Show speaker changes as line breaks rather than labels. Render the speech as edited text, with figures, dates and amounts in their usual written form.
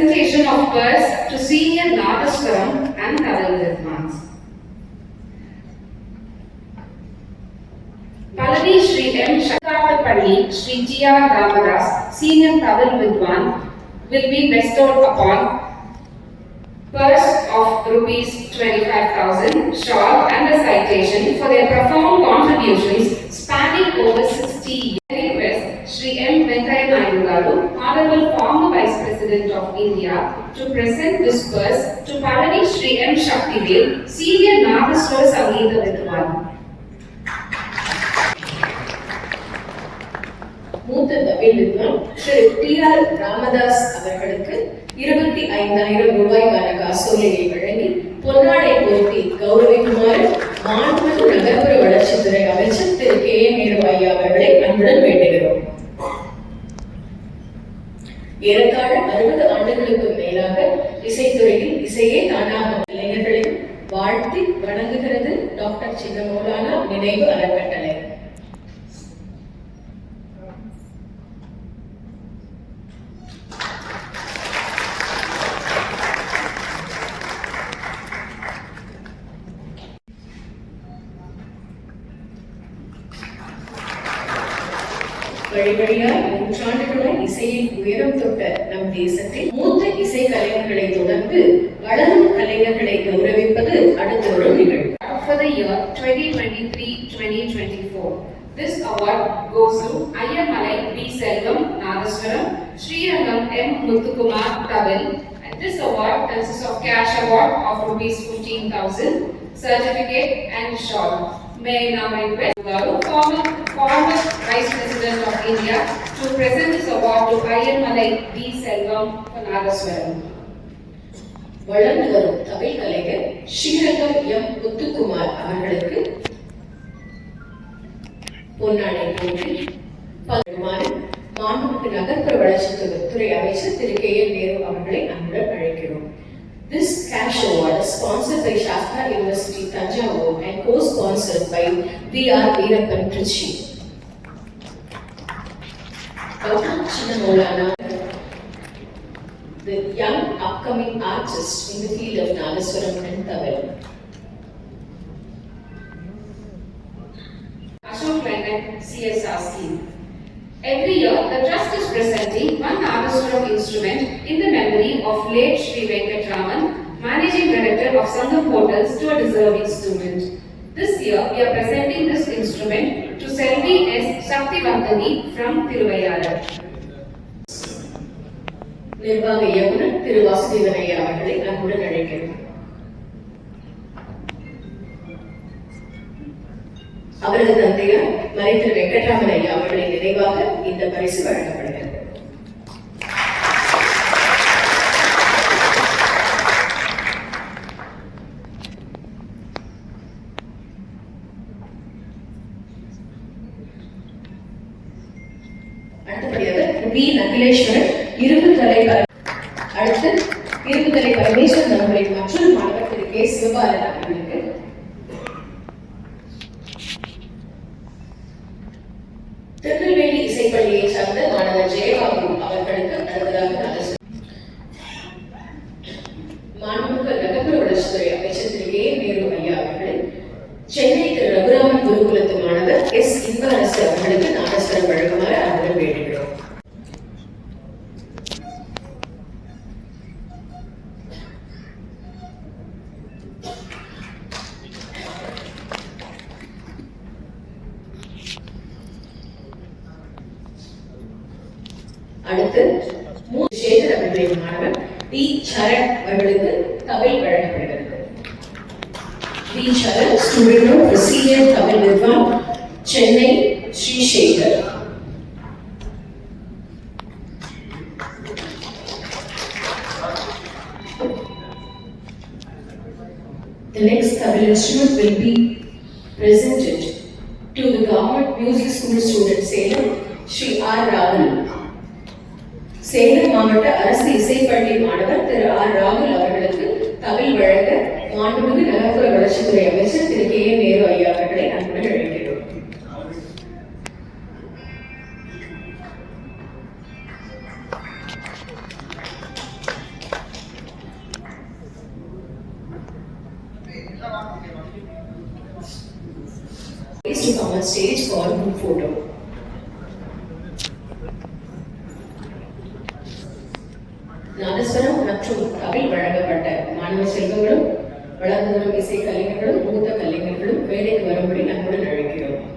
presentation of purse to senior Nadaswaram and Tamil Vidwans. Palani Shri M. Shakatapalli Shri G.R. Ramadas, senior Tamil Vidwan, will be bestowed upon purse of rupees 25,000, shawl and a citation for their profound contributions spanning over 60 years. Request Shri M. Venkaiah Naidu Garu, Honorable former Vice President of India, to present this purse to Palani Shri M. Shaktidev, senior Nadaswara Sangeeta Vidwan.
மூத்த தமிழ் வித்வான் திரு TR. Ramadoss அவர்களுக்கு 25,000 ரூபாய்க்கான காசோலையை வழங்கி பொன்னாடை போர்த்தி கௌரவிக்குமாறு மாண்புமிகு நகர்ப்புற வளர்ச்சித்துறை அமைச்சர் திரு கே.என். நேரு ஐயா அவர்களை அன்புடன் வேண்டுகிறோம். ஏறத்தாழ 60 ஆண்டுகளுக்கு மேலாக இசைத்துறையில் இசையே தானாக இளைஞர்களையும் வாழ்த்தி வணங்குகிறது டாக்டர் சின்னமௌலானா நினைவு அறக்கட்டளை. வழிவழியாய் நூற்றாண்டுகளாய் இசையை உயரம் தொட்ட நம் தேசத்தில் மூத்த இசை கலைஞர்களை தொடர்ந்து வளரும் கலைஞர்களை கௌரவிப்பது அடுத்த ஒரு நிகழ்வு.
For the year 2023-2024, this award goes to Ayyamalai B. Selvam Nadaswaram, Srirangam M. Muthukumar Tamil, and this award consists of cash award of rupees 15,000, certificate and shawl. May I now request Garu, former Vice President of India, to present this award to Ayyamalai B. Selvam Nadaswaram.
வளர்ந்து வரும் தமிழ் கலைஞர் Srirangam M. Muthukumar அவர்களுக்கு பொன்னாடை போற்றி மாண்புமிகு நகர்ப்புற வளர்ச்சித்துறை அமைச்சர் திரு K.N.. Nehru அவர்களை அன்புடன் அழைக்கிறோம். This cash award is sponsored by Shastra University, Tanjavur and co-sponsored by V.R. Veerappan, Trichy. Dr. Chinnamaulana, the young upcoming artist in the field of Nadaswaram and Tamil.
Ashok Leyland CSR scheme. Every year, the Trust is presenting one Nadaswaram instrument in the memory of late Shri Venkatraman, Managing Director of Sangam Hotels, to a deserving student. This year, we are presenting this instrument to Selvi S. Shaktivardhani from Thiruvayyarar.
நிர்வாக இயக்குனர் திரு வாசுதேவன் ஐயா அவர்களை அன்புடன் அழைக்கிறோம். அவரது தந்தையார் மறைந்த வெங்கட்ராமன் ஐயா அவர்களின் நினைவாக இந்த பரிசு வழங்கப்படுகிறது. அடுத்தபடியாக வி. நகிலேஸ்வரன் அடுத்து இரும்புத்தலை பரமேஸ்வரன் அவர்களின் மற்றொரு மாணவர் திரு கே. சிவபாலன் அவர்களுக்கு திருநெல்வேலி இசைப்பள்ளியை சார்ந்த மாணவர் ஜெயபாபு அவர்களுக்கு அடுத்ததாக மாண்புமிகு நகர்ப்புற வளர்ச்சித்துறை அமைச்சர் திரு கே.என். நேரு ஐயா அவர்கள் சென்னை திரு ரகுராமன் குருகுலத்து மாணவர் எஸ். இன்பரசு அவர்களுக்கு நாதஸ்வரம் வழங்குமாறு அவர்கள் வேண்டுகிறோம். அடுத்து சேகர் அவர்களின் மாணவர் டி. சரண் அவர்களுக்கு தமிழ் வழங்கப்படுகிறது. T. Charan, student of senior Tamil வித்வான், Chennai Sri Sekar. The next Tamil instrument will be presented to the Government Music School student Salem, Shri R. Rahul. Salem மாவட்ட அரசு இசைப்பள்ளி மாணவர் திரு ஆர். ராகுல் அவர்களுக்கு தமிழ் வழங்க மாண்புமிகு நகர்ப்புற வளர்ச்சித்துறை அமைச்சர் திரு கே.என். நேரு ஐயா அவர்களை அன்புடன் அழைக்கிறோம். to come on stage for group photo. நாதஸ்வரம் மற்றும் தவில் வழங்கப்பட்ட மாணவ செல்வங்களும் வளர்ந்து வரும் இசை கலைஞர்களும் மூத்த கலைஞர்களும் மேடைக்கு வரும்படி நம்முடன் அழைக்கிறோம்.